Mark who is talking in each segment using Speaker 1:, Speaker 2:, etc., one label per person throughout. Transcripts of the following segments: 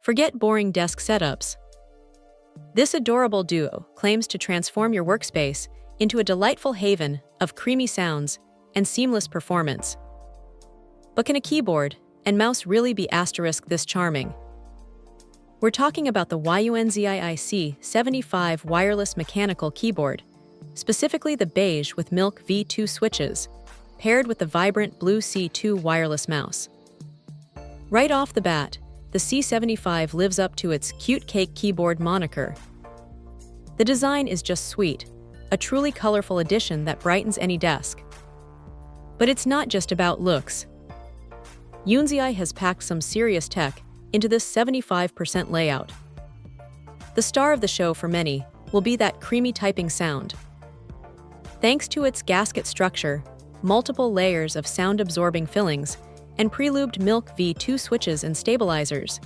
Speaker 1: Forget boring desk setups. This adorable duo claims to transform your workspace into a delightful haven of creamy sounds and seamless performance. But can a keyboard and mouse really be this charming? We're talking about the YUNZII C75 wireless mechanical keyboard, specifically the beige with milk V2 switches, paired with the vibrant blue C2 wireless mouse. Right off the bat, the C75 lives up to its cute cake keyboard moniker. The design is just sweet, a truly colorful addition that brightens any desk. But it's not just about looks. YUNZII has packed some serious tech into this 75% layout. The star of the show for many will be that creamy typing sound. Thanks to its gasket structure, multiple layers of sound-absorbing fillings, and pre-lubed milk V2 switches and stabilizers,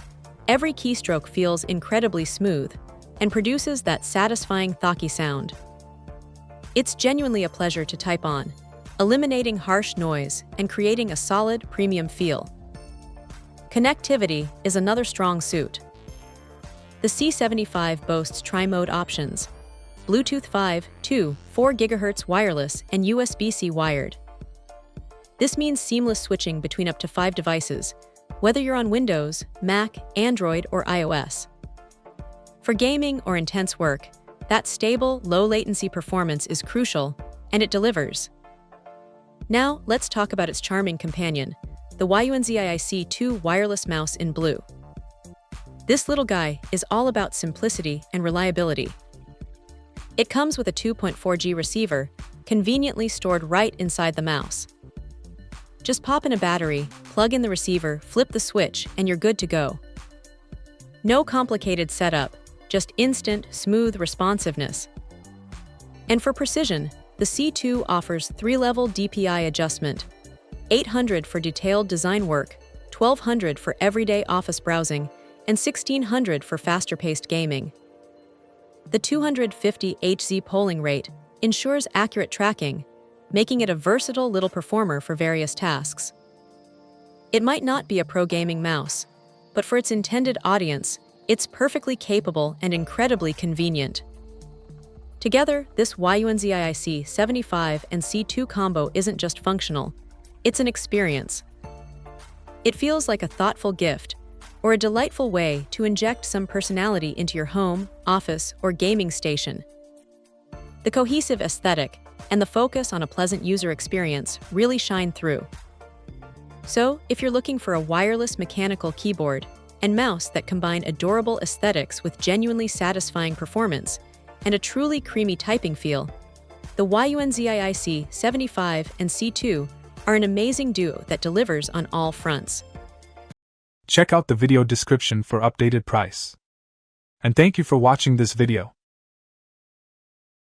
Speaker 1: every keystroke feels incredibly smooth and produces that satisfying thocky sound. It's genuinely a pleasure to type on, eliminating harsh noise and creating a solid, premium feel. Connectivity is another strong suit. The C75 boasts tri-mode options: Bluetooth 5, 2, 4 GHz wireless, and USB-C wired. This means seamless switching between up to 5 devices, whether you're on Windows, Mac, Android, or iOS. For gaming or intense work, that stable, low-latency performance is crucial, and it delivers. Now, let's talk about its charming companion, the YUNZII C2 wireless mouse in blue. This little guy is all about simplicity and reliability. It comes with a 2.4G receiver, conveniently stored right inside the mouse. Just pop in a battery, plug in the receiver, flip the switch, and you're good to go. No complicated setup, just instant, smooth responsiveness. And for precision, the C2 offers 3-level DPI adjustment: 800 for detailed design work, 1200 for everyday office browsing, and 1600 for faster-paced gaming. The 250 Hz polling rate ensures accurate tracking, making it a versatile little performer for various tasks. It might not be a pro gaming mouse, but for its intended audience, it's perfectly capable and incredibly convenient. Together, this YUNZII C75 and C2 combo isn't just functional, it's an experience. It feels like a thoughtful gift, or a delightful way to inject some personality into your home, office, or gaming station. The cohesive aesthetic and the focus on a pleasant user experience really shine through. So, if you're looking for a wireless mechanical keyboard and mouse that combine adorable aesthetics with genuinely satisfying performance and a truly creamy typing feel, the YUNZII C75 and C2 are an amazing duo that delivers on all fronts.
Speaker 2: Check out the video description for updated price. And thank you for watching this video.